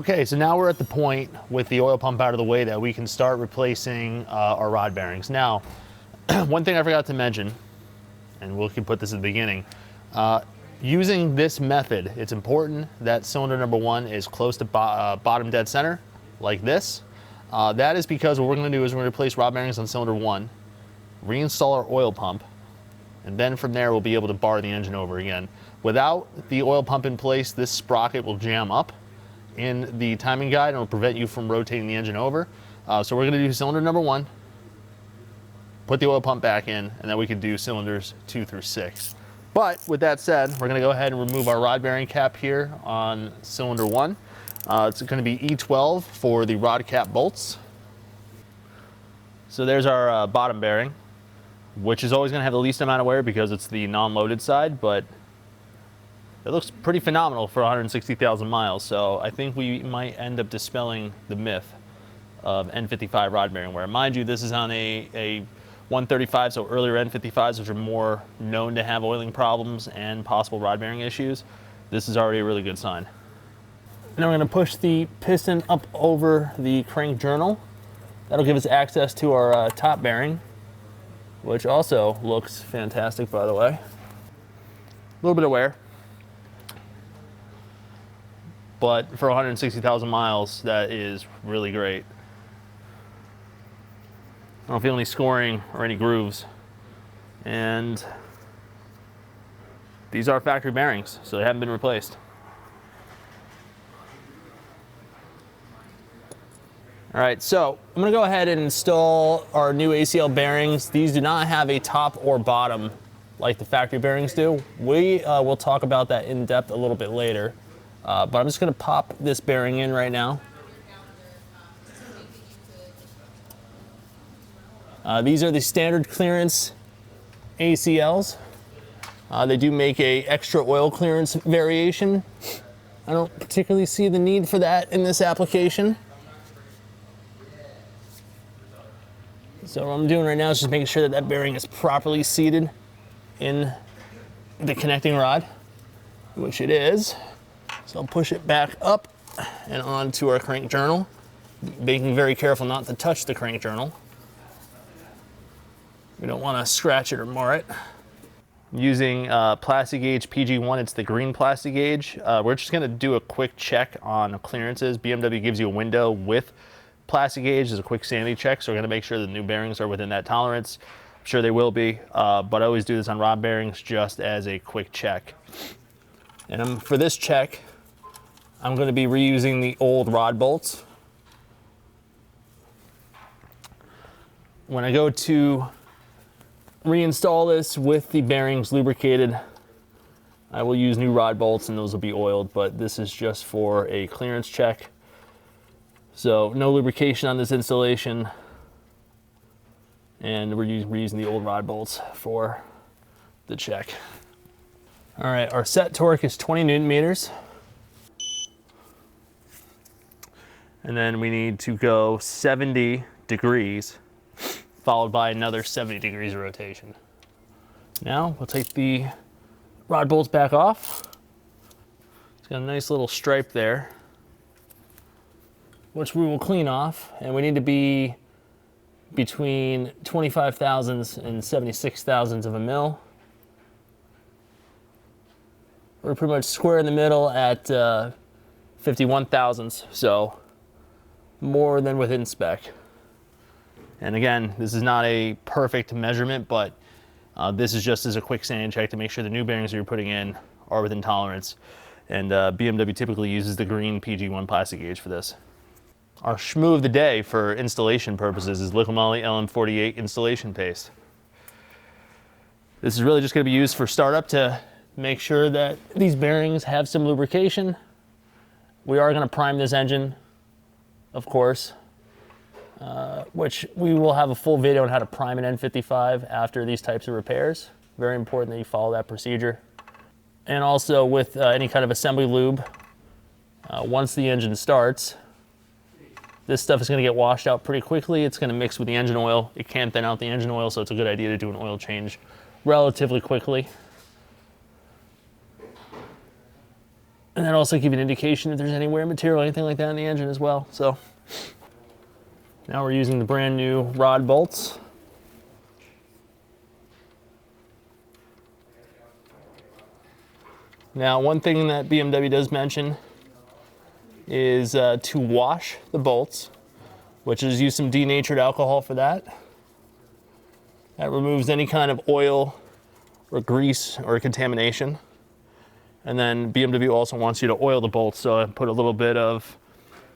Okay, so now we're at the point with the oil pump out of the way that we can start replacing our rod bearings. Now, one thing I forgot to mention, and we can put this at the beginning, using this method, it's important that cylinder number 1 is close to bottom dead center, like this. That is because what we're going to do is we're going to replace rod bearings on cylinder 1, reinstall our oil pump, and then from there we'll be able to bar the engine over again. Without the oil pump in place, this sprocket will jam up in the timing guide and will prevent you from rotating the engine over. So we're going to do cylinder number 1, put the oil pump back in, and then we can do cylinders 2 through 6. But with that said, we're going to go ahead and remove our rod bearing cap here on cylinder 1. It's going to be E12 for the rod cap bolts. So there's our bottom bearing, which is always going to have the least amount of wear because it's the non-loaded side, but it looks pretty phenomenal for 160,000 miles. So I think we might end up dispelling the myth of N55 rod bearing wear. Mind you, this is on a 135, so earlier N55s, which are more known to have oiling problems and possible rod bearing issues. This is already a really good sign. Now we're going to push the piston up over the crank journal. That'll give us access to our top bearing, which also looks fantastic, by the way. A little bit of wear, but for 160,000 miles, that is really great. I don't feel any scoring or any grooves. And these are factory bearings, so they haven't been replaced. All right, so I'm gonna go ahead and install our new ACL bearings. These do not have a top or bottom like the factory bearings do. We will talk about that in depth a little bit later. But I'm just gonna pop this bearing in right now. These are the standard clearance ACLs. They do make a extra oil clearance variation. I don't particularly see the need for that in this application. So what I'm doing right now is just making sure that that bearing is properly seated in the connecting rod, which it is. So I'll push it back up and onto our crank journal, being very careful not to touch the crank journal. We don't want to scratch it or mar it. Using plastic gauge PG1, it's the green plastic gauge. We're just going to do a quick check on clearances. BMW gives you a window with plastic gauge as a quick sanity check, so we're going to make sure the new bearings are within that tolerance. I'm sure they will be, but I always do this on rod bearings just as a quick check. And for this check, I'm going to be reusing the old rod bolts. When I go to reinstall this with the bearings lubricated, I will use new rod bolts and those will be oiled, but this is just for a clearance check. So no lubrication on this installation, and we're reusing the old rod bolts for the check. All right, our set torque is 20 Newton meters. And then we need to go 70 degrees, followed by another 70 degrees of rotation. Now we'll take the rod bolts back off. It's got a nice little stripe there, which we will clean off, and we need to be between 25 thousandths and 76 thousandths of a mil. We're pretty much square in the middle at 51 thousandths, so more than within spec. And again, this is not a perfect measurement, but this is just as a quick sanity check to make sure the new bearings that you're putting in are within tolerance. And BMW typically uses the green PG1 plastic gauge for this. Our schmoo of the day for installation purposes is Liqui Moly LM48 installation paste. This is really just going to be used for startup to make sure that these bearings have some lubrication. We are going to prime this engine, of course, which we will have a full video on how to prime an N55 after these types of repairs. Very important that you follow that procedure. And also with any kind of assembly lube, once the engine starts, this stuff is going to get washed out pretty quickly. It's going to mix with the engine oil. It can't thin out the engine oil, so it's a good idea to do an oil change relatively quickly. And that also give you an indication if there's any wear material or anything like that in the engine as well. So now we're using the brand new rod bolts. Now, one thing that BMW does mention is to wash the bolts, which is use some denatured alcohol for that. That removes any kind of oil or grease or contamination. And then BMW also wants you to oil the bolts, so I put a little bit of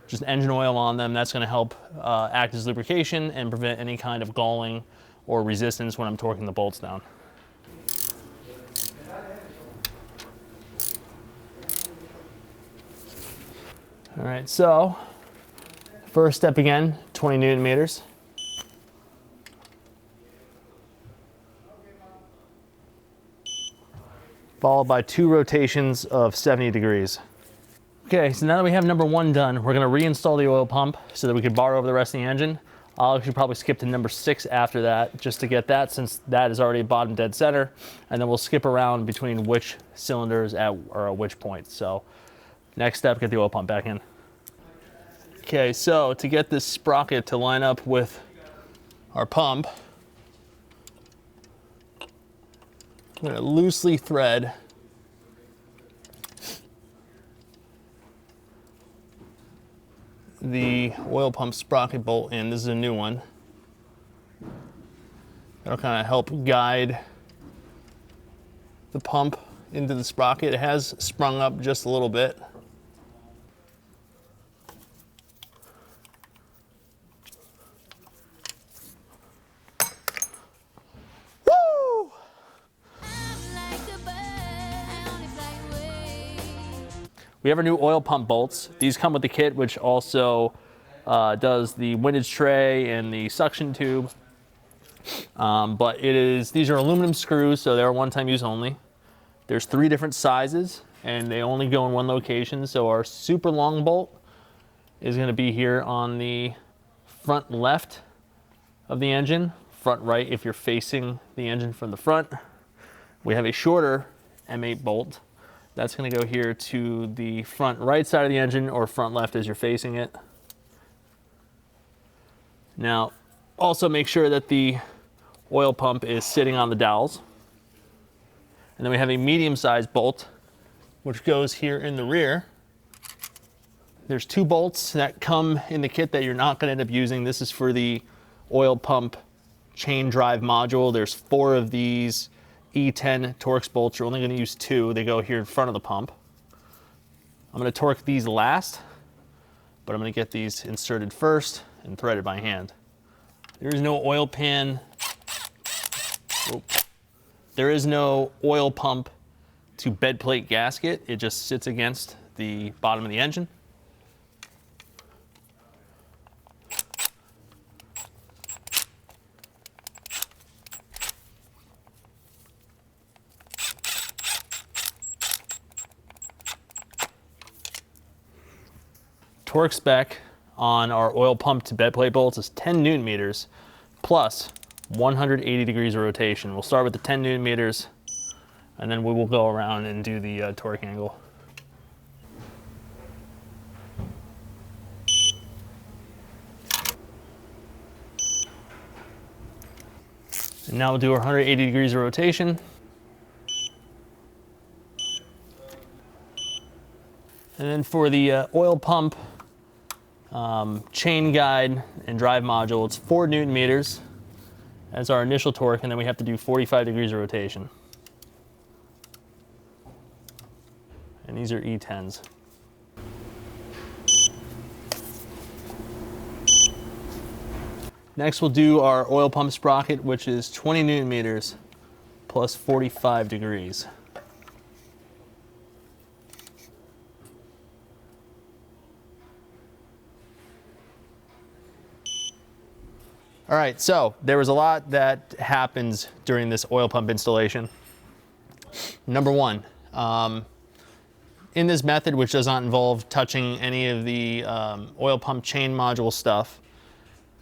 just engine oil on them. That's going to help act as lubrication and prevent any kind of galling or resistance when I'm torquing the bolts down. All right, so first step again, 20 Newton meters. Followed by 2 rotations of 70 degrees. Okay, so now that we have number 1 done, we're gonna reinstall the oil pump so that we can bar over the rest of the engine. I'll actually probably skip to number 6 after that, just to get that, since that is already bottom dead center, and then we'll skip around between which cylinders at which point. So next step, get the oil pump back in. Okay, so to get this sprocket to line up with our pump, I'm gonna loosely thread the oil pump sprocket bolt in. This is a new one. That'll kind of help guide the pump into the sprocket. It has sprung up just a little bit. Woo! We have our new oil pump bolts. These come with the kit, which also does the windage tray and the suction tube. But these are aluminum screws, so they're one-time use only. There's 3 different sizes, and they only go in one location. So our super long bolt is going to be here on the front left of the engine, front right if you're facing the engine from the front. We have a shorter M8 bolt. That's going to go here to the front right side of the engine, or front left as you're facing it. Now, also make sure that the oil pump is sitting on the dowels. And then we have a medium-sized bolt, which goes here in the rear. There's 2 bolts that come in the kit that you're not going to end up using. This is for the oil pump chain drive module. There's 4 of these E10 Torx bolts. You're only going to use 2. They go here in front of the pump. I'm going to torque these last, but I'm going to get these inserted first and threaded by hand. There is no oil pan. There is no oil pump to bed plate gasket. It just sits against the bottom of the engine. Torque spec on our oil pump to bed plate bolts is 10 Newton meters plus 180 degrees of rotation. We'll start with the 10 Newton meters, and then we will go around and do the torque angle. And now we'll do our 180 degrees of rotation. And then for the oil pump chain guide and drive module, it's 4 Newton meters as our initial torque, and then we have to do 45 degrees of rotation. And these are E10s. Next we'll do our oil pump sprocket, which is 20 Newton meters plus 45 degrees. All right, so there was a lot that happens during this oil pump installation. Number 1, in this method, which does not involve touching any of the oil pump chain module stuff,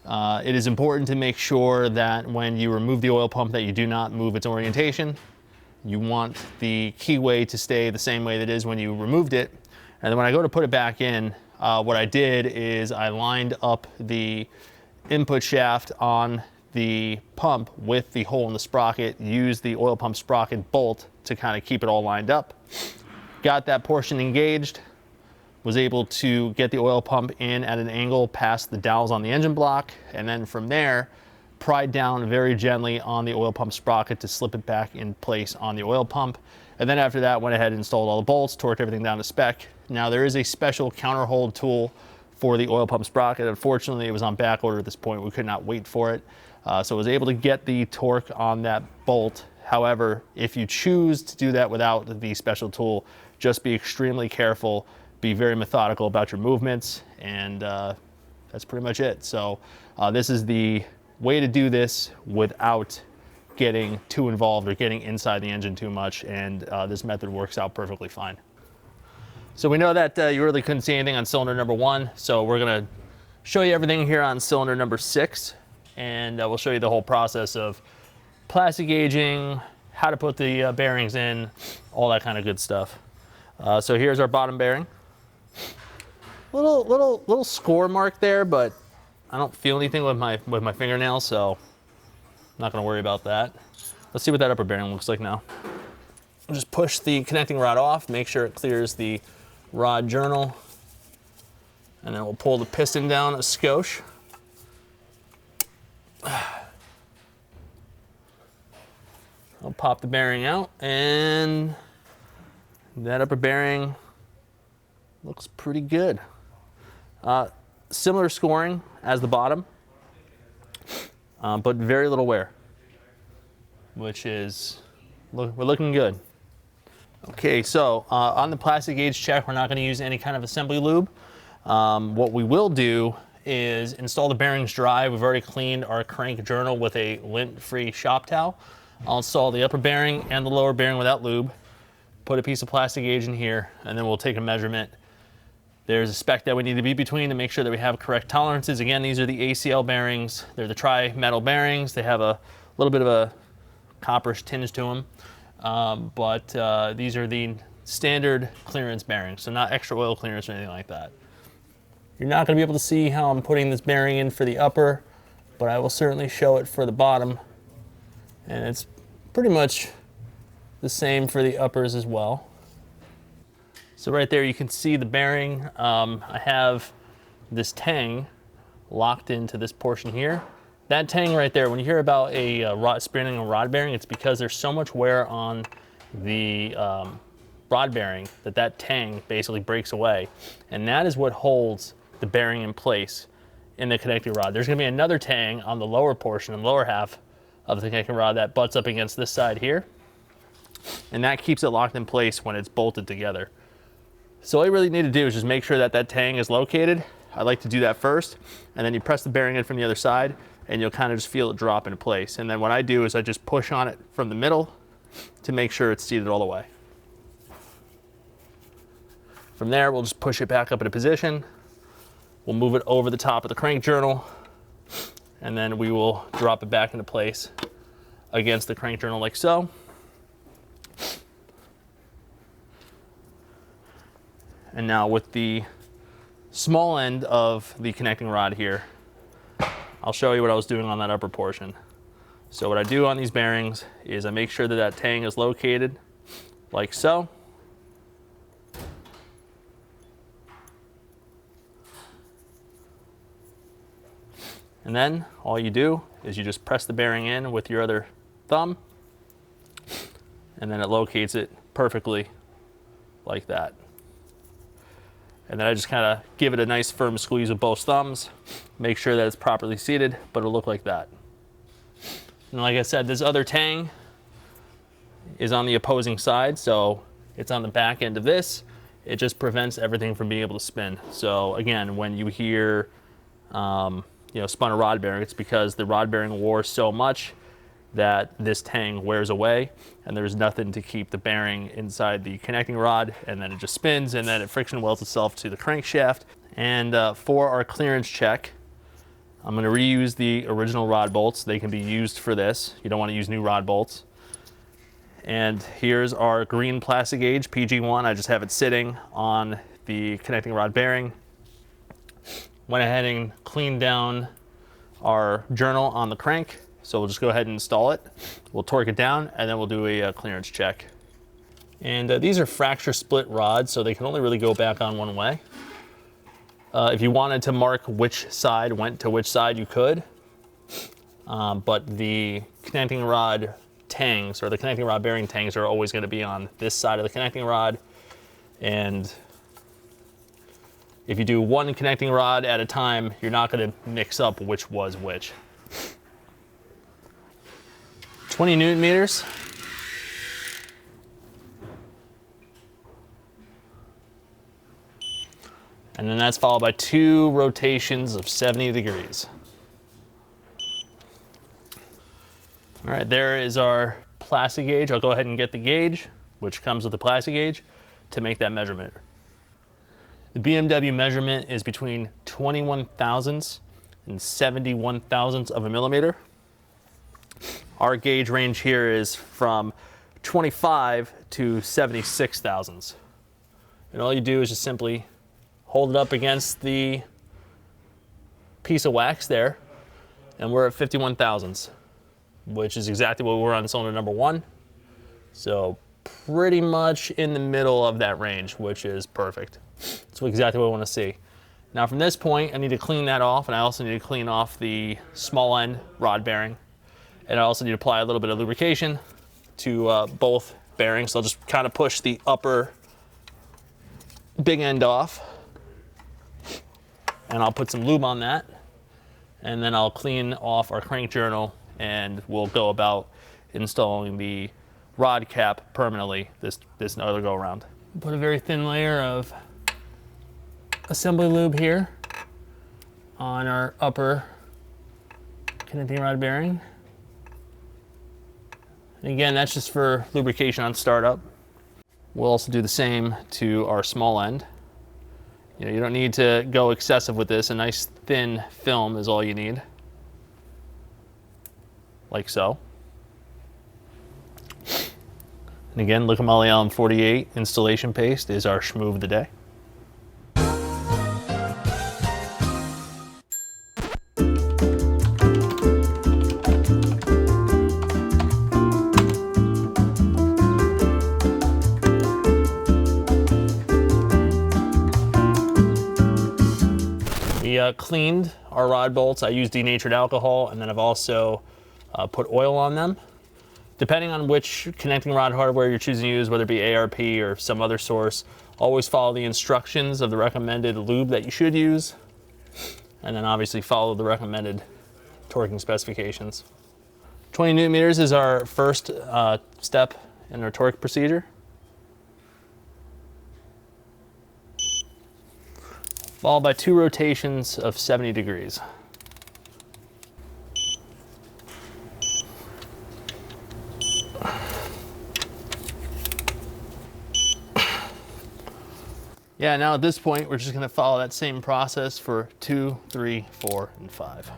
it is important to make sure that when you remove the oil pump that you do not move its orientation. You want the keyway to stay the same way that it is when you removed it. And then when I go to put it back in, what I did is I lined up the input shaft on the pump with the hole in the sprocket, used the oil pump sprocket bolt to kind of keep it all lined up. Got that portion engaged, was able to get the oil pump in at an angle past the dowels on the engine block, and then from there, pried down very gently on the oil pump sprocket to slip it back in place on the oil pump. And then after that, went ahead and installed all the bolts, torqued everything down to spec. Now there is a special counter hold tool for the oil pump sprocket. Unfortunately, it was on back order at this point. We could not wait for it. So I was able to get the torque on that bolt. However, if you choose to do that without the special tool, just be extremely careful, be very methodical about your movements, and that's pretty much it. So this is the way to do this without getting too involved or getting inside the engine too much, and this method works out perfectly fine. So we know that you really couldn't see anything on cylinder number 1, so we're gonna show you everything here on cylinder number 6, and we'll show you the whole process of plastic gauging, how to put the bearings in, all that kind of good stuff. So here's our bottom bearing. Little score mark there, but I don't feel anything with my fingernails, so I'm not gonna worry about that. Let's see what that upper bearing looks like now. We'll just push the connecting rod off, make sure it clears the rod journal, and then we'll pull the piston down a skosh. I'll pop the bearing out, and that upper bearing looks pretty good. Similar scoring as the bottom, but very little wear, which is, we're looking good. Okay, so on the plastic gauge check, we're not going to use any kind of assembly lube. What we will do is install the bearings dry. We've already cleaned our crank journal with a lint-free shop towel. I'll install the upper bearing and the lower bearing without lube, put a piece of plastic gauge in here, and then we'll take a measurement. There's a spec that we need to be between to make sure that we have correct tolerances. Again, these are the ACL bearings. They're the tri-metal bearings. They have a little bit of a copperish tinge to them, but these are the standard clearance bearings, so not extra oil clearance or anything like that. You're not going to be able to see how I'm putting this bearing in for the upper, but I will certainly show it for the bottom, and it's pretty much the same for the uppers as well. So right there you can see the bearing. I have this tang locked into this portion here. That tang right there, when you hear about a spinning a rod bearing, it's because there's so much wear on the rod bearing that tang basically breaks away. And that is what holds the bearing in place in the connecting rod. There's gonna be another tang on the lower portion, the lower half of the connecting rod that butts up against this side here. And that keeps it locked in place when it's bolted together. So all you really need to do is just make sure that that tang is located. I like to do that first, and then you press the bearing in from the other side, and you'll kind of just feel it drop into place. And then what I do is I just push on it from the middle to make sure it's seated all the way. From there, we'll just push it back up into position. We'll move it over the top of the crank journal, and then we will drop it back into place against the crank journal like so. And now with the small end of the connecting rod here, I'll show you what I was doing on that upper portion. So what I do on these bearings is I make sure that that tang is located like so. And then all you do is you just press the bearing in with your other thumb, and then it locates it perfectly like that. And then I just kind of give it a nice firm squeeze with both thumbs, make sure that it's properly seated, but it'll look like that. And like I said, this other tang is on the opposing side, so it's on the back end of this. It just prevents everything from being able to spin. So again, when you hear spun a rod bearing, it's because the rod bearing wore so much that this tang wears away, and there's nothing to keep the bearing inside the connecting rod, and then it just spins, and then it friction welds itself to the crankshaft. And for our clearance check, I'm gonna reuse the original rod bolts. They can be used for this. You don't wanna use new rod bolts. And here's our green plastic gauge, PG1. I just have it sitting on the connecting rod bearing. Went ahead and cleaned down our journal on the crank. So we'll just go ahead and install it. We'll torque it down and then we'll do a clearance check. And these are fracture split rods, so they can only really go back on one way. If you wanted to mark which side went to which side, you could. But the connecting rod tangs, or the connecting rod bearing tangs, are always going to be on this side of the connecting rod. And if you do one connecting rod at a time, you're not going to mix up which was which. 20 Newton meters. And then that's followed by 2 rotations of 70 degrees. All right, there is our plastic gauge. I'll go ahead and get the gauge, which comes with the plastic gauge, to make that measurement. The BMW measurement is between 21 thousandths and 71 thousandths of a millimeter. Our gauge range here is from 25 to 76 thousandths. And all you do is just simply hold it up against the piece of wax there, and we're at 51 thousandths, which is exactly what we're on cylinder number 1. So pretty much in the middle of that range, which is perfect. That's exactly what I want to see. Now from this point, I need to clean that off, and I also need to clean off the small end rod bearing. And I also need to apply a little bit of lubrication to both bearings. So I'll just kind of push the upper big end off, and I'll put some lube on that, and then I'll clean off our crank journal, and we'll go about installing the rod cap permanently this other go around. Put a very thin layer of assembly lube here on our upper connecting rod bearing. And again, that's just for lubrication on startup. We'll also do the same to our small end. You know, you don't need to go excessive with this. A nice thin film is all you need, like so. And again, Liqui Moly LM48 installation paste is our schmoo of the day. We cleaned our rod bolts. I used denatured alcohol, and then I've also put oil on them. Depending on which connecting rod hardware you're choosing to use, whether it be ARP or some other source, always follow the instructions of the recommended lube that you should use, and then obviously follow the recommended torquing specifications. 20 Newton meters is our first step in our torque procedure. Followed by 2 rotations of 70 degrees. Yeah, now at this point, we're just gonna follow that same process for 2, 3, 4, and 5.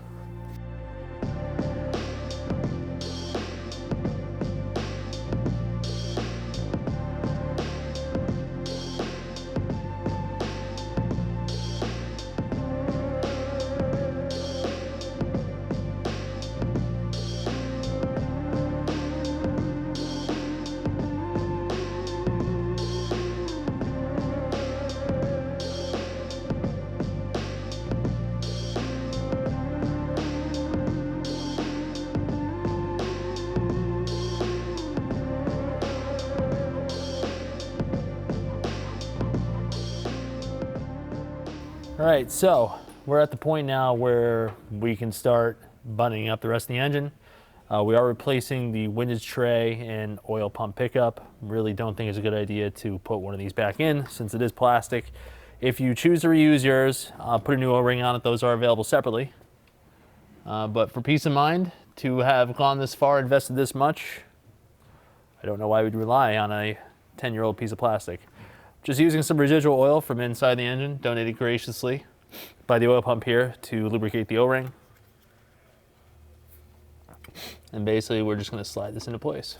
All right, so we're at the point now where we can start buttoning up the rest of the engine. We are replacing the windage tray and oil pump pickup. Really don't think it's a good idea to put one of these back in since it is plastic. If you choose to reuse yours, put a new O-ring on it. Those are available separately. But for peace of mind, to have gone this far, invested this much, I don't know why we'd rely on a 10-year-old piece of plastic. Just using some residual oil from inside the engine, donated graciously by the oil pump here to lubricate the O-ring. And basically we're just going to slide this into place.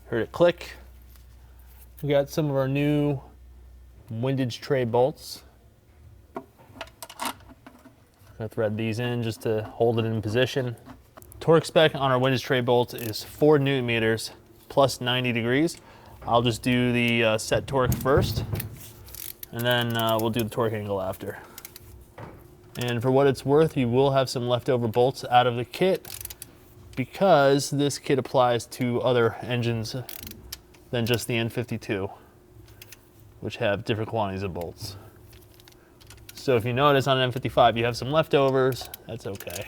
Heard it click. We got some of our new windage tray bolts. Gonna thread these in just to hold it in position. Torque spec on our windage tray bolts is 4 Newton meters plus 90 degrees. I'll just do the set torque first, and then we'll do the torque angle after. And for what it's worth, you will have some leftover bolts out of the kit because this kit applies to other engines than just the N52, which have different quantities of bolts. So if you notice on an N55 you have some leftovers, that's okay.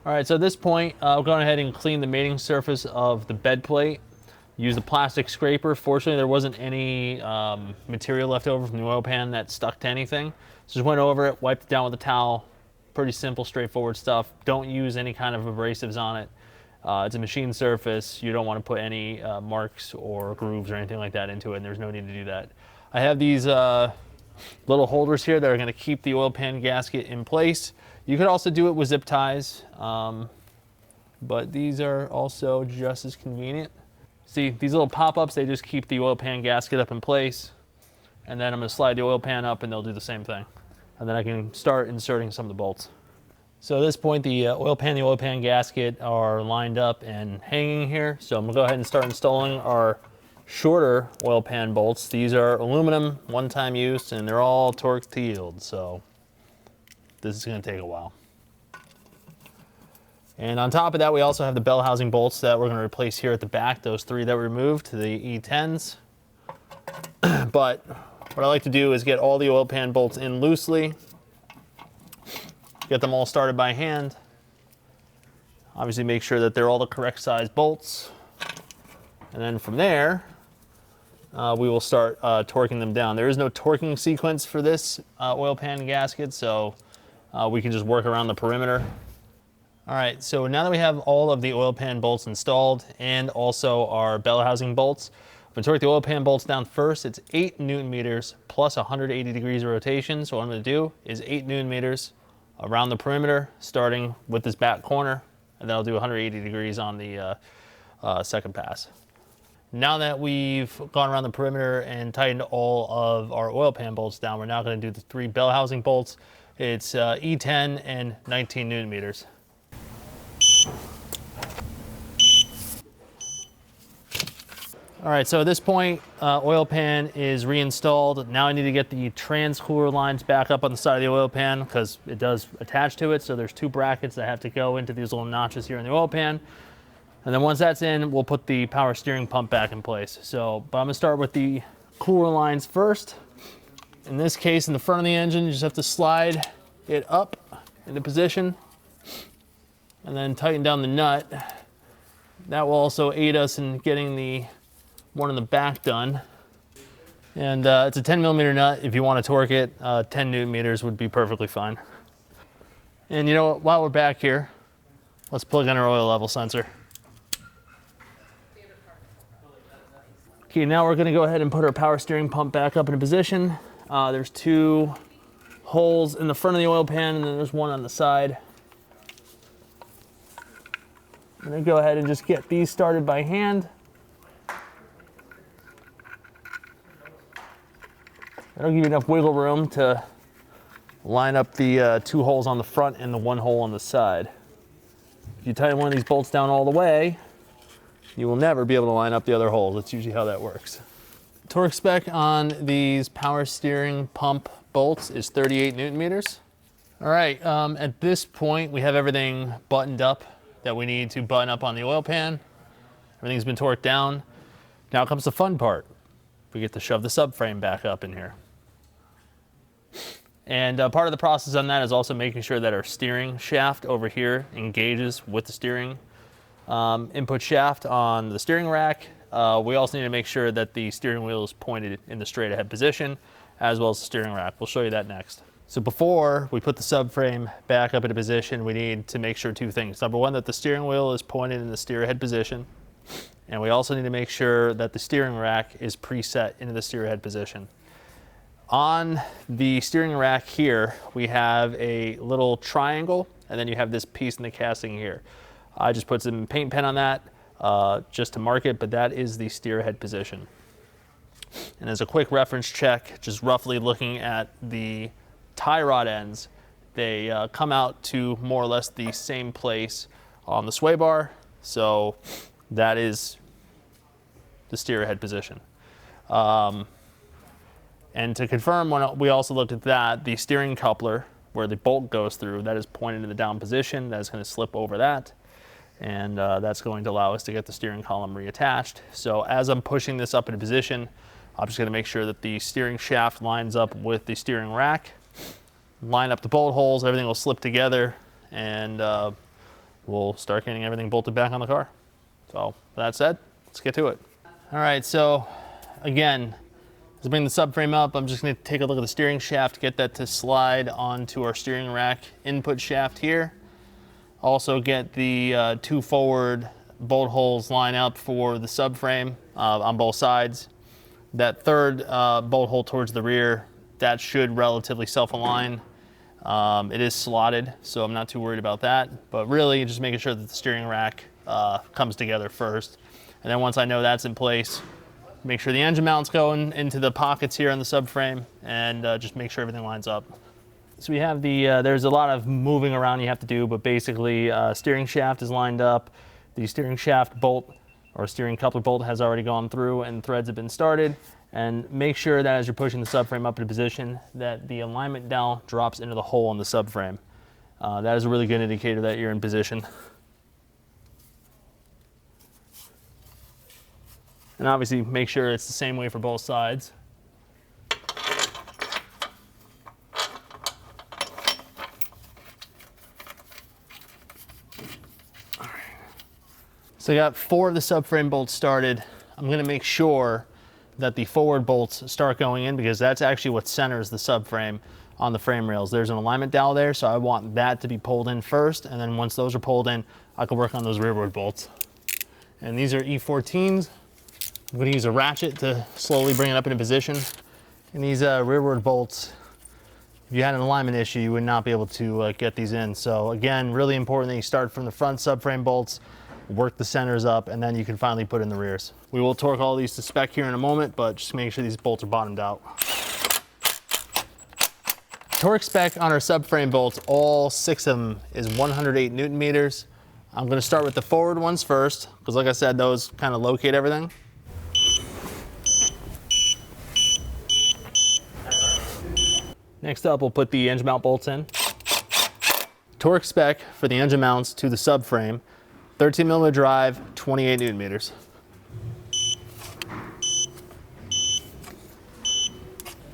All right, so at this point, I'll go ahead and clean the mating surface of the bed plate. Use the plastic scraper. Fortunately, there wasn't any material left over from the oil pan that stuck to anything. So just went over it, wiped it down with a towel. Pretty simple, straightforward stuff. Don't use any kind of abrasives on it. It's a machine surface. You don't want to put any marks or grooves or anything like that into it, and there's no need to do that. I have these little holders here that are going to keep the oil pan gasket in place. You could also do it with zip ties, but these are also just as convenient. See, these little pop-ups, they just keep the oil pan gasket up in place, and then I'm going to slide the oil pan up and they'll do the same thing. And then I can start inserting some of the bolts. So at this point, the oil pan gasket are lined up and hanging here. So I'm gonna go ahead and start installing our shorter oil pan bolts. These are aluminum, one-time use, and they're all torqued to yield. So this is gonna take a while. And on top of that, we also have the bell housing bolts that we're gonna replace here at the back, those 3 that we removed, the E10s. But what I like to do is get all the oil pan bolts in loosely, get them all started by hand. Obviously make sure that they're all the correct size bolts. And then from there, we will start torquing them down. There is no torquing sequence for this oil pan gasket, so we can just work around the perimeter. All right, so now that we have all of the oil pan bolts installed and also our bell housing bolts, I'm gonna torque the oil pan bolts down first. It's 8 Newton meters plus 180 degrees of rotation. So what I'm gonna do is 8 Newton meters around the perimeter, starting with this back corner, and then I'll do 180 degrees on the second pass. Now that we've gone around the perimeter and tightened all of our oil pan bolts down, we're now going to do the 3 bell housing bolts. It's E10 and 19 Newton meters. All right, so at this point, oil pan is reinstalled. Now I need to get the trans cooler lines back up on the side of the oil pan because it does attach to it. So there's 2 brackets that have to go into these little notches here in the oil pan. And then once that's in, we'll put the power steering pump back in place. So, but I'm gonna start with the cooler lines first. In this case, in the front of the engine, you just have to slide it up into position and then tighten down the nut. That will also aid us in getting the one in the back done. And it's a 10 millimeter nut. If you want to torque it, 10 Newton meters would be perfectly fine. And you know what, while we're back here, let's plug in our oil level sensor. Okay, now we're gonna go ahead and put our power steering pump back up in position. There's 2 holes in the front of the oil pan and then there's 1 on the side. I'm gonna go ahead and just get these started by hand. That'll give you enough wiggle room to line up the 2 holes on the front and the 1 hole on the side. If you tighten one of these bolts down all the way, you will never be able to line up the other holes. That's usually how that works. Torque spec on these power steering pump bolts is 38 Newton meters. All right, at this point, we have everything buttoned up that we need to button up on the oil pan. Everything's been torqued down. Now comes the fun part. We get to shove the subframe back up in here. And part of the process on that is also making sure that our steering shaft over here engages with the steering input shaft on the steering rack. We also need to make sure that the steering wheel is pointed in the straight ahead position, as well as the steering rack. We'll show you that next. So before we put the subframe back up into position, we need to make sure 2 things. Number 1, that the steering wheel is pointed in the steer ahead position. And we also need to make sure that the steering rack is preset into the steer ahead position. On the steering rack here, we have a little triangle, and then you have this piece in the casting here. I just put some paint pen on that just to mark it, but that is the steer head position. And as a quick reference check, just roughly looking at the tie rod ends, they come out to more or less the same place on the sway bar. So that is the steer head position. And to confirm, when we also looked at that, the steering coupler where the bolt goes through, that is pointed in the down position. That is going to slip over that. And that's going to allow us to get the steering column reattached. So as I'm pushing this up into position, I'm just going to make sure that the steering shaft lines up with the steering rack. Line up the bolt holes, everything will slip together, and we'll start getting everything bolted back on the car. So with that said, let's get to it. All right, so again, as I bring the subframe up, I'm just going to take a look at the steering shaft, get that to slide onto our steering rack input shaft here. Also get the 2 forward bolt holes line up for the subframe on both sides. That third bolt hole towards the rear, that should relatively self-align. It is slotted, so I'm not too worried about that. But really, just making sure that the steering rack comes together first. And then once I know that's in place, make sure the engine mount's going into the pockets here on the subframe, and just make sure everything lines up. So we have the, there's a lot of moving around you have to do, but basically steering shaft is lined up. The steering shaft bolt or steering coupler bolt has already gone through and threads have been started. And make sure that as you're pushing the subframe up into position, that the alignment dowel drops into the hole in the subframe. That is a really good indicator that you're in position. And obviously make sure it's the same way for both sides. All right. So I got 4 of the subframe bolts started. I'm going to make sure that the forward bolts start going in, because that's actually what centers the subframe on the frame rails. There's an alignment dowel there, so I want that to be pulled in first, and then once those are pulled in, I can work on those rearward bolts. And these are E14s. I'm going to use a ratchet to slowly bring it up into position. And these rearward bolts, if you had an alignment issue, you would not be able to get these in. So again, really important that you start from the front subframe bolts, work the centers up, and then you can finally put in the rears. We will torque all these to spec here in a moment, but just make sure these bolts are bottomed out. Torque spec on our subframe bolts, all 6 of them, is 108 Newton meters. I'm going to start with the forward ones first, because like I said, those kind of locate everything. Next up, we'll put the engine mount bolts in. Torque spec for the engine mounts to the subframe, 13 millimeter drive, 28 Newton meters.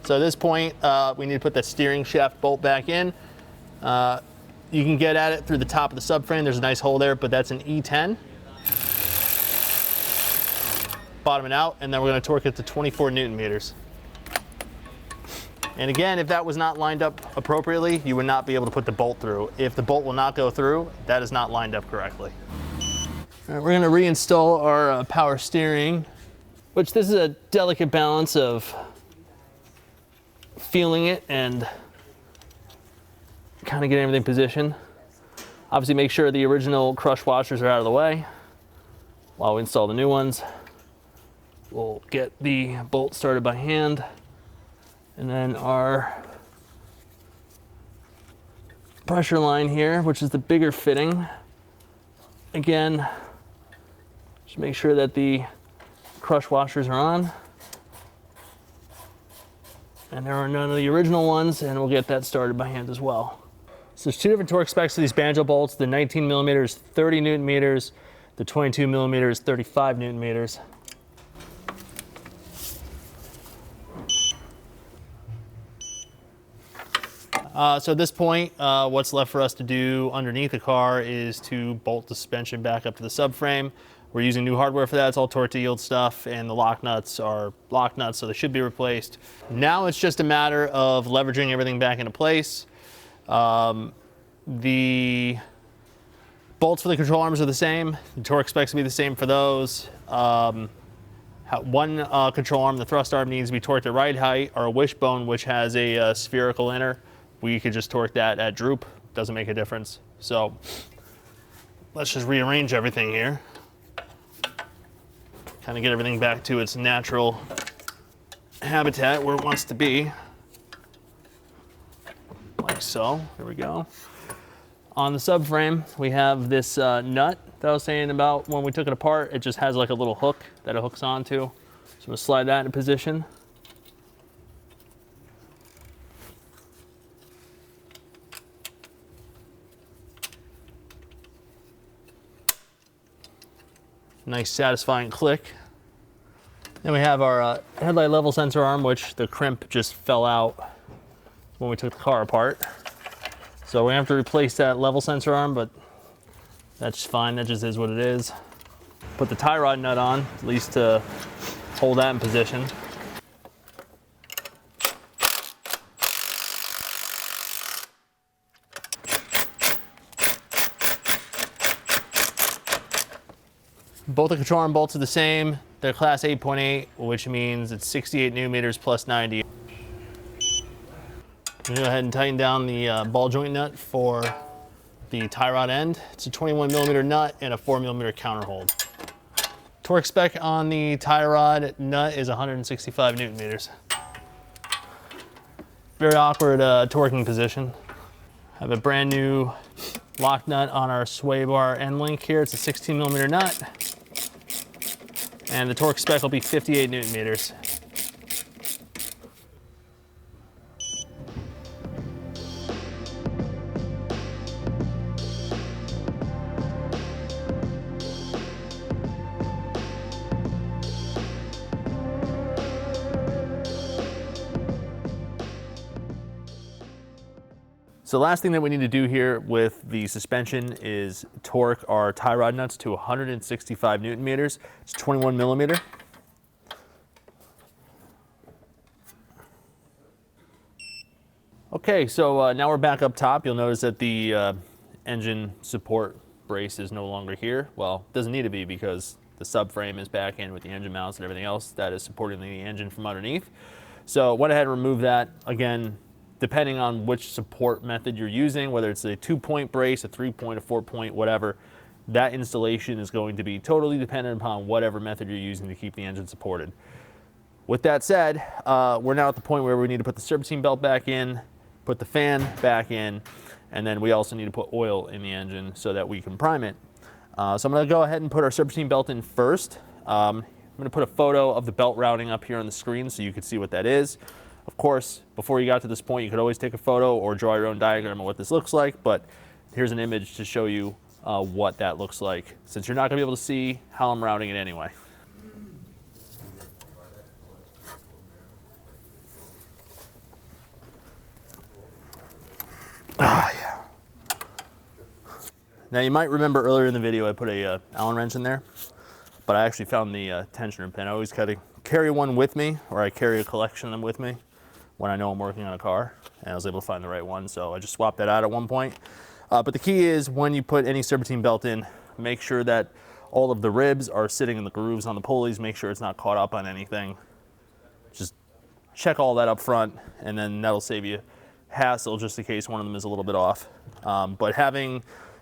So at this point, we need to put the steering shaft bolt back in. You can get at it through the top of the subframe. There's a nice hole there, but that's an E10. Bottom it out, and then we're going to torque it to 24 Newton meters. And again, if that was not lined up appropriately, you would not be able to put the bolt through. If the bolt will not go through, that is not lined up correctly. All right, we're going to reinstall our power steering, which this is a delicate balance of feeling it and kind of getting everything positioned. Obviously make sure the original crush washers are out of the way while we install the new ones. We'll get the bolt started by hand, and then our pressure line here, which is the bigger fitting. Again, just make sure that the crush washers are on. And there are none of the original ones, and we'll get that started by hand as well. So there's 2 different torque specs to these banjo bolts. The 19 millimeters, 30 Newton meters. The 22 millimeters, 35 Newton meters. So at this point, what's left for us to do underneath the car is to bolt the suspension back up to the subframe. We're using new hardware for that. It's all torque to yield stuff, and the lock nuts are lock nuts, so they should be replaced. Now it's just a matter of leveraging everything back into place. The bolts for the control arms are the same. The torque specs will be the same for those. One control arm, the thrust arm, needs to be torqued at right height. Our wishbone, which has a spherical inner, we could just torque that at droop. Doesn't make a difference. So let's just rearrange everything here. Kind of get everything back to its natural habitat where it wants to be. Like so, there we go. On the subframe, we have this nut that I was saying about when we took it apart. It just has like a little hook that it hooks onto. So I'm gonna slide that into position. Nice satisfying click. Then we have our headlight level sensor arm, which the crimp just fell out when we took the car apart. So we have to replace that level sensor arm, but that's fine, that just is what it is. Put the tie rod nut on, at least to hold that in position. Both the control arm bolts are the same. They're class 8.8, which means it's 68 newton meters plus 90. I'm gonna go ahead and tighten down the ball joint nut for the tie rod end. It's a 21 millimeter nut and a 4 millimeter counter hold. Torque spec on the tie rod nut is 165 newton meters. Very awkward torquing position. Have a brand new lock nut on our sway bar end link here. It's a 16 millimeter nut. And the torque spec will be 58 newton meters. So the last thing that we need to do here with the suspension is torque our tie rod nuts to 165 newton meters. It's 21 millimeter. Okay, so now we're back up top. You'll notice that the engine support brace is no longer here. Well, it doesn't need to be because the subframe is back in with the engine mounts and everything else that is supporting the engine from underneath. So went ahead and removed that. Again, depending on which support method you're using, whether it's a 2-point brace, a 3-point, a 4-point, whatever, that installation is going to be totally dependent upon whatever method you're using to keep the engine supported. With that said, we're now at the point where we need to put the serpentine belt back in, put the fan back in, and then we also need to put oil in the engine so that we can prime it. So I'm gonna go ahead and put our serpentine belt in first. I'm gonna put a photo of the belt routing up here on the screen so you can see what that is. Of course, before you got to this point, you could always take a photo or draw your own diagram of what this looks like, but here's an image to show you what that looks like, since you're not gonna be able to see how I'm routing it anyway. Yeah. Now you might remember earlier in the video I put a Allen wrench in there, but I actually found the tensioner pin. I always kind of carry one with me, or I carry a collection of them with me when I know I'm working on a car, and I was able to find the right one, so I just swapped that out at one point. But the key is when you put any serpentine belt in, make sure that all of the ribs are sitting in the grooves on the pulleys, make sure it's not caught up on anything. Just check all that up front, and then that'll save you hassle just in case one of them is a little bit off. But having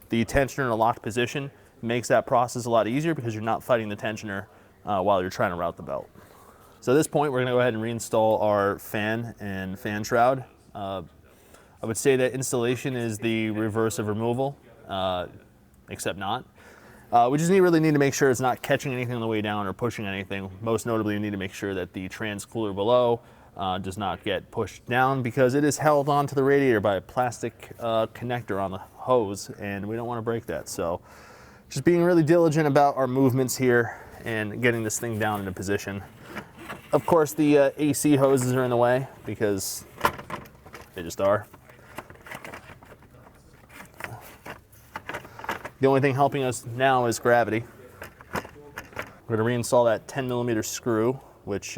the tensioner in a locked position makes that process a lot easier because you're not fighting the tensioner while you're trying to route the belt. So at this point, we're gonna go ahead and reinstall our fan and fan shroud. I would say that installation is the reverse of removal, except not. We just really need to make sure it's not catching anything on the way down or pushing anything. Most notably, you need to make sure that the trans cooler below does not get pushed down because it is held onto the radiator by a plastic connector on the hose, and we don't want to break that. So just being really diligent about our movements here and getting this thing down into position. Of course, the AC hoses are in the way because they just are. The only thing helping us now is gravity. We're going to reinstall that 10 millimeter screw, which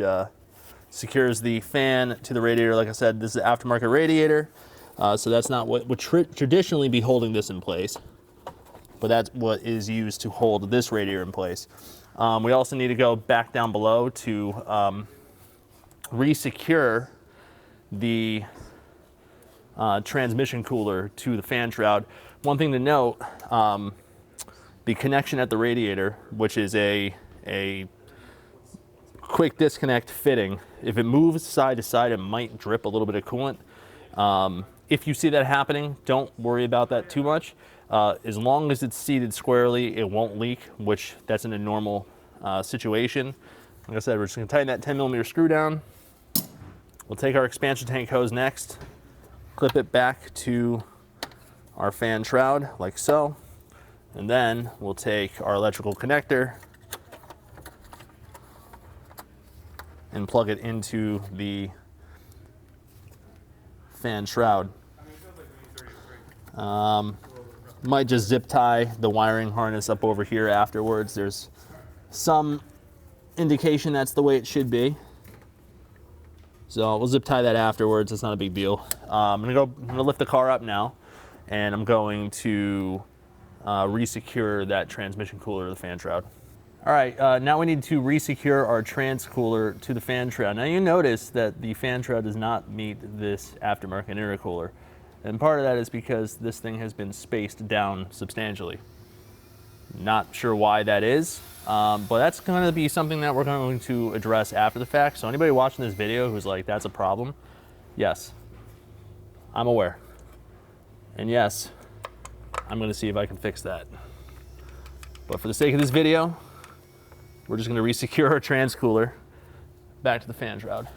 secures the fan to the radiator. Like I said, this is an aftermarket radiator, so that's not what would traditionally be holding this in place, but that's what is used to hold this radiator in place. We also need to go back down below to re-secure the transmission cooler to the fan shroud. One thing to note, the connection at the radiator, which is a quick disconnect fitting, if it moves side to side, it might drip a little bit of coolant. If you see that happening, don't worry about that too much. As long as it's seated squarely, it won't leak, which that's in a normal situation. Like I said, we're just gonna tighten that 10mm screw down. We'll take our expansion tank hose next, clip it back to our fan shroud like so, and then we'll take our electrical connector and plug it into the fan shroud. Might just zip tie the wiring harness up over here afterwards. There's some indication that's the way it should be. So we'll zip tie that afterwards. It's not a big deal. I'm gonna lift the car up now, and I'm going to re-secure that transmission cooler to the fan shroud. All right, now we need to re-secure our trans cooler to the fan shroud. Now you notice that the fan shroud does not meet this aftermarket intercooler. And part of that is because this thing has been spaced down substantially. Not sure why that is, but that's going to be something that we're going to address after the fact. So anybody watching this video who's like, that's a problem, yes, I'm aware. And yes, I'm going to see if I can fix that. But for the sake of this video, we're just going to re-secure our trans cooler back to the fan shroud.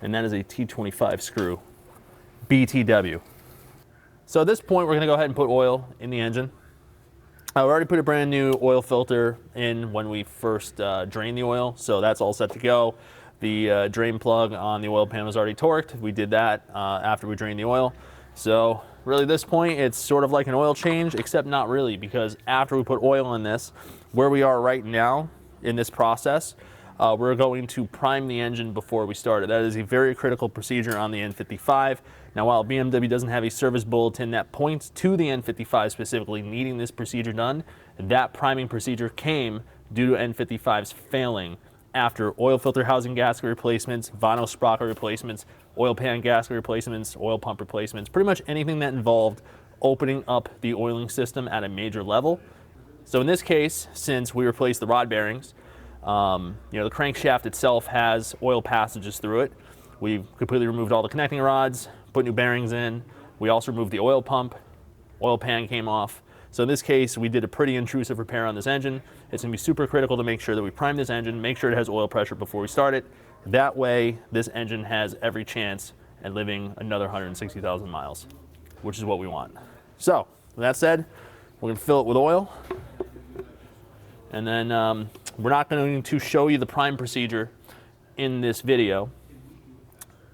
And that is a T25 screw, BTW. So at this point, we're gonna go ahead and put oil in the engine. I already put a brand new oil filter in when we first drained the oil, so that's all set to go. The drain plug on the oil pan was already torqued. We did that after we drained the oil. So really at this point, it's sort of like an oil change, except not really, because after we put oil in this, where we are right now in this process, we're going to prime the engine before we start it. That is a very critical procedure on the N55. Now, while BMW doesn't have a service bulletin that points to the N55 specifically needing this procedure done, that priming procedure came due to N55s failing after oil filter housing gasket replacements, vinyl sprocket replacements, oil pan gasket replacements, oil pump replacements, pretty much anything that involved opening up the oiling system at a major level. So in this case, since we replaced the rod bearings, the crankshaft itself has oil passages through it. We've completely removed all the connecting rods, put new bearings in. We also removed the oil pump. Oil pan came off. So in this case, we did a pretty intrusive repair on this engine. It's gonna be super critical to make sure that we prime this engine, make sure it has oil pressure before we start it. That way, this engine has every chance at living another 160,000 miles, which is what we want. So, with that said, we're gonna fill it with oil. And then we're not going to show you the prime procedure in this video,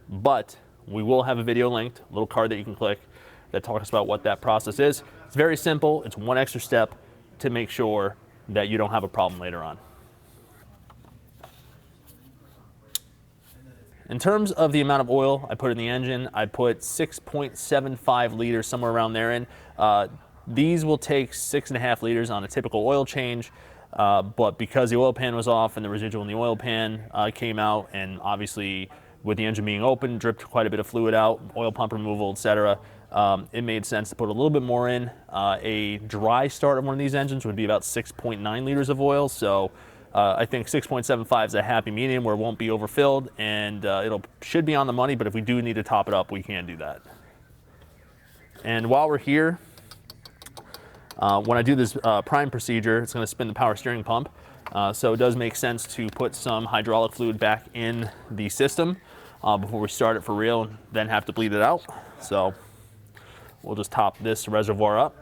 but we will have a video linked, a little card that you can click that talks about what that process is. It's very simple. It's one extra step to make sure that you don't have a problem later on. In terms of the amount of oil I put in the engine, I put 6.75 liters, somewhere around there in. These will take 6.5 liters on a typical oil change. But because the oil pan was off and the residual in the oil pan came out, and obviously with the engine being open, dripped quite a bit of fluid out, oil pump removal, etc., it made sense to put a little bit more in. A dry start of one of these engines would be about 6.9 liters of oil, so I think 6.75 is a happy medium where it won't be overfilled, and should be on the money, but if we do need to top it up, we can do that. And while we're here, when I do this prime procedure, it's going to spin the power steering pump. So it does make sense to put some hydraulic fluid back in the system before we start it for real, and then have to bleed it out. So we'll just top this reservoir up.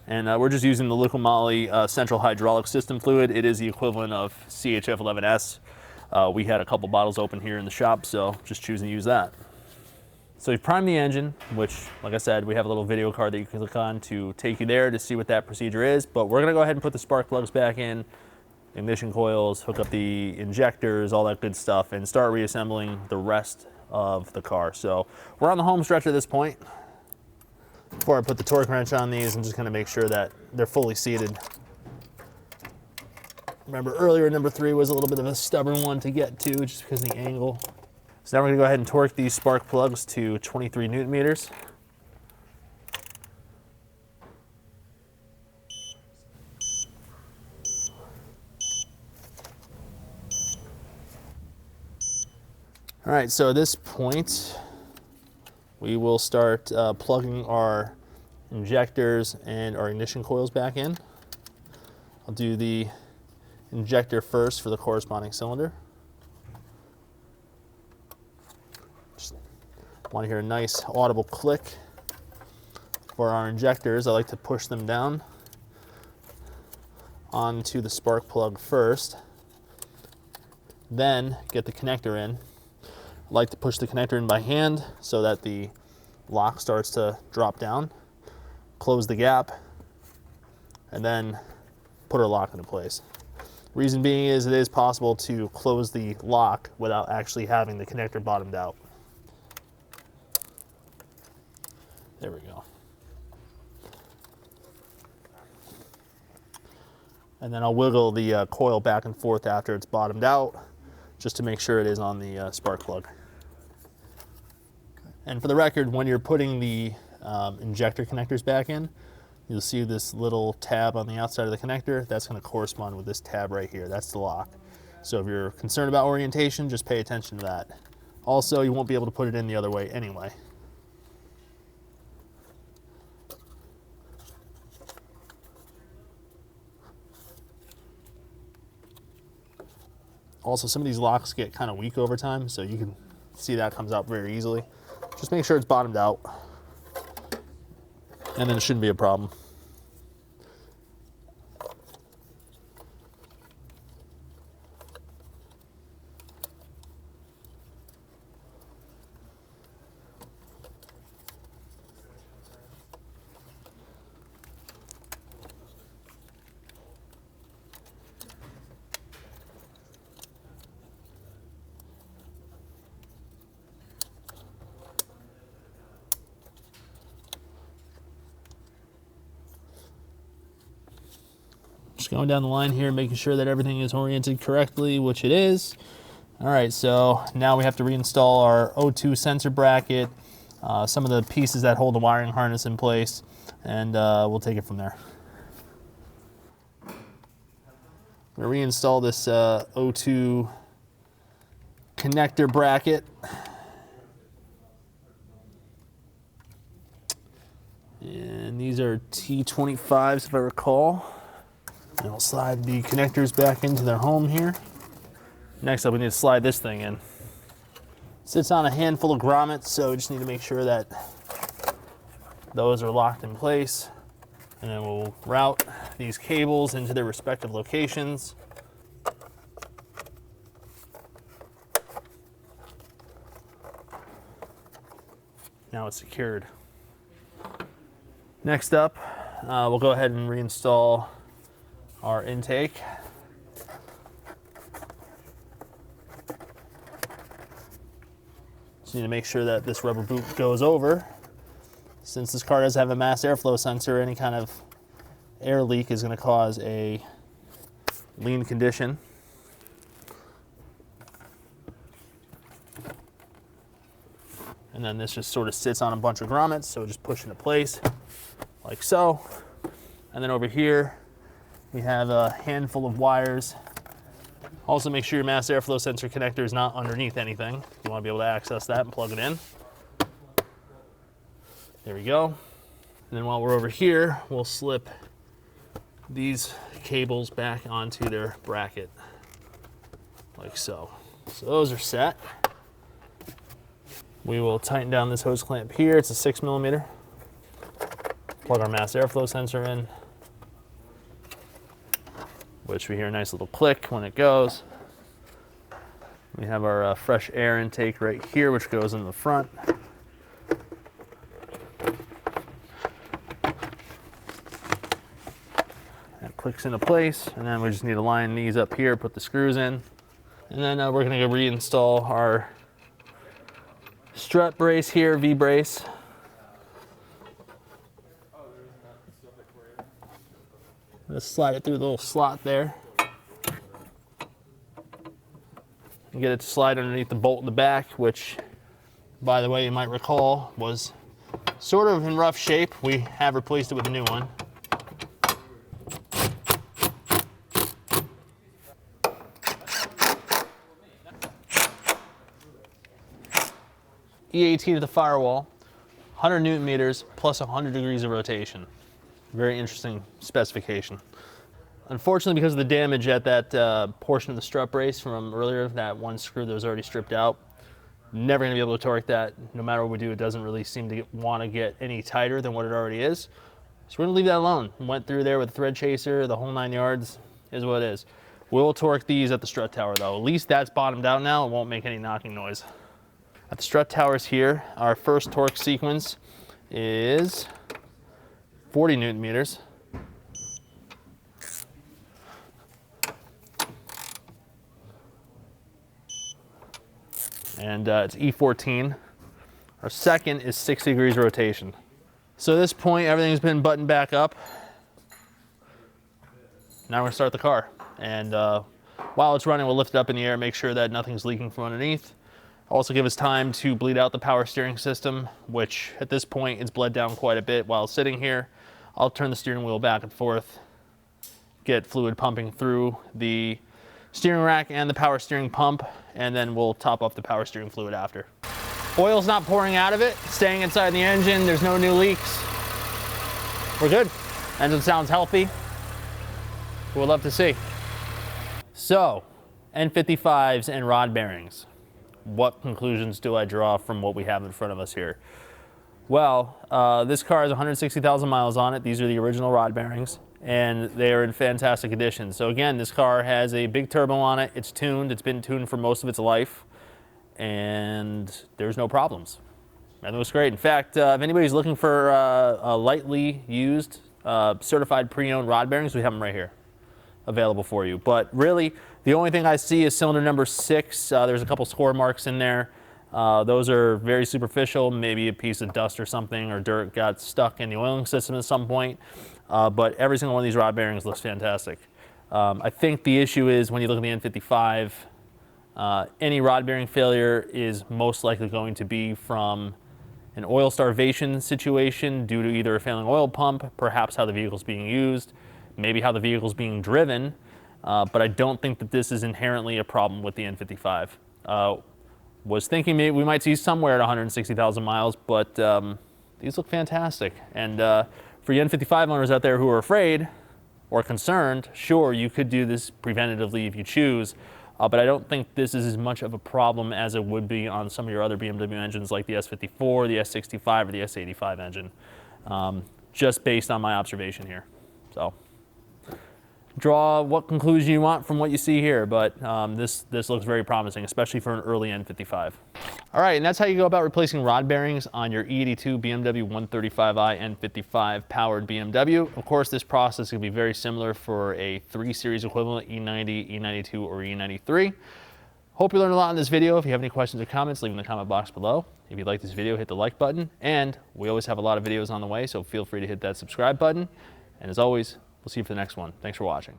And we're just using the Liqui Moly central hydraulic system fluid. It is the equivalent of CHF 11S. We had a couple bottles open here in the shop, so just choosing to use that. So we've primed the engine, which, like I said, we have a little video card that you can click on to take you there to see what that procedure is. But we're gonna go ahead and put the spark plugs back in, ignition coils, hook up the injectors, all that good stuff, and start reassembling the rest of the car. So we're on the home stretch at this point. Before I put the torque wrench on these, I'm just gonna make sure that they're fully seated. Remember earlier, number 3 was a little bit of a stubborn one to get to just because of the angle. So now we're gonna go ahead and torque these spark plugs to 23 Newton meters. All right, so at this point, we will start plugging our injectors and our ignition coils back in. I'll do the injector first for the corresponding cylinder. Just want to hear a nice audible click. For our injectors, I like to push them down onto the spark plug first, then get the connector in. I like to push the connector in by hand so that the lock starts to drop down, close the gap, and then put our lock into place. Reason being is it is possible to close the lock without actually having the connector bottomed out. There we go. And then I'll wiggle the coil back and forth after it's bottomed out, just to make sure it is on the spark plug. And for the record, when you're putting the injector connectors back in, you'll see this little tab on the outside of the connector. That's going to correspond with this tab right here. That's the lock. So if you're concerned about orientation, just pay attention to that. Also, you won't be able to put it in the other way anyway. Also, some of these locks get kind of weak over time, so you can see that comes out very easily. Just make sure it's bottomed out, and then it shouldn't be a problem. Just going down the line here, making sure that everything is oriented correctly, which it is. All right, so now we have to reinstall our O2 sensor bracket, some of the pieces that hold the wiring harness in place, and we'll take it from there. I'm gonna reinstall this O2 connector bracket. And these are T25s if I recall. And I'll slide the connectors back into their home here. Next up, we need to slide this thing in. It sits on a handful of grommets, so we just need to make sure that those are locked in place. And then we'll route these cables into their respective locations. Now it's secured. Next up, we'll go ahead and reinstall our intake. Just need to make sure that this rubber boot goes over. Since this car does have a mass airflow sensor, any kind of air leak is going to cause a lean condition. And then this just sort of sits on a bunch of grommets, so just push into place like so. And then over here, we have a handful of wires. Also make sure your mass airflow sensor connector is not underneath anything. You want to be able to access that and plug it in. There we go. And then while we're over here, we'll slip these cables back onto their bracket, like so. So those are set. We will tighten down this hose clamp here. It's a 6mm. Plug our mass airflow sensor in, which we hear a nice little click when it goes. We have our fresh air intake right here, which goes in the front. That clicks into place, and then we just need to line these up here, put the screws in, and then we're gonna go reinstall our strut brace here, V-brace. Just slide it through the little slot there. And get it to slide underneath the bolt in the back, which, by the way, you might recall, was sort of in rough shape. We have replaced it with a new one. E18 at the firewall, 100 Newton meters plus 100 degrees of rotation. Very interesting specification. Unfortunately, because of the damage at that portion of the strut brace from earlier, that one screw that was already stripped out, never going to be able to torque that. No matter what we do, it doesn't really seem to want to get any tighter than what it already is. So we're going to leave that alone. Went through there with a thread chaser, the whole 9 yards is what it is. We'll torque these at the strut tower though. At least that's bottomed out now. It won't make any knocking noise. At the strut towers here, our first torque sequence is 40 Newton meters. And it's E14. Our second is 60 degrees rotation. So at this point, everything's been buttoned back up. Now we're gonna start the car. And while it's running, we'll lift it up in the air, make sure that nothing's leaking from underneath. Also give us time to bleed out the power steering system, which at this point it's bled down quite a bit while sitting here. I'll turn the steering wheel back and forth, get fluid pumping through the steering rack and the power steering pump, and then we'll top off the power steering fluid after. Oil's not pouring out of it, it's staying inside the engine. There's no new leaks. We're good. Engine sounds healthy. We'll love to see. So, N55s and rod bearings. What conclusions do I draw from what we have in front of us here? Well, this car has 160,000 miles on it. These are the original rod bearings, and they are in fantastic condition. So again, this car has a big turbo on it. It's tuned. It's been tuned for most of its life, and there's no problems. Everything looks great. In fact, if anybody's looking for a lightly used, certified pre-owned rod bearings, we have them right here available for you. But really, the only thing I see is cylinder number 6. There's a couple score marks in there. Those are very superficial. Maybe a piece of dust or something or dirt got stuck in the oiling system at some point. But every single one of these rod bearings looks fantastic. I think the issue is when you look at the N55, any rod bearing failure is most likely going to be from an oil starvation situation due to either a failing oil pump, perhaps how the vehicle's being used, maybe how the vehicle's being driven, but I don't think that this is inherently a problem with the N55. Was thinking maybe we might see somewhere at 160,000 miles, but these look fantastic. And for you N55 owners out there who are afraid or concerned, sure, you could do this preventatively if you choose, but I don't think this is as much of a problem as it would be on some of your other BMW engines like the S54, the S65, or the S85 engine, just based on my observation here. So draw what conclusion you want from what you see here, but this looks very promising, especially for an early N55. All right, and that's how you go about replacing rod bearings on your E82 BMW 135i N55 powered BMW. Of course, this process can be very similar for a 3 Series equivalent, E90, E92, or E93. Hope you learned a lot in this video. If you have any questions or comments, leave them in the comment box below. If you like this video, hit the like button, and we always have a lot of videos on the way, so feel free to hit that subscribe button. And as always, we'll see you for the next one. Thanks for watching.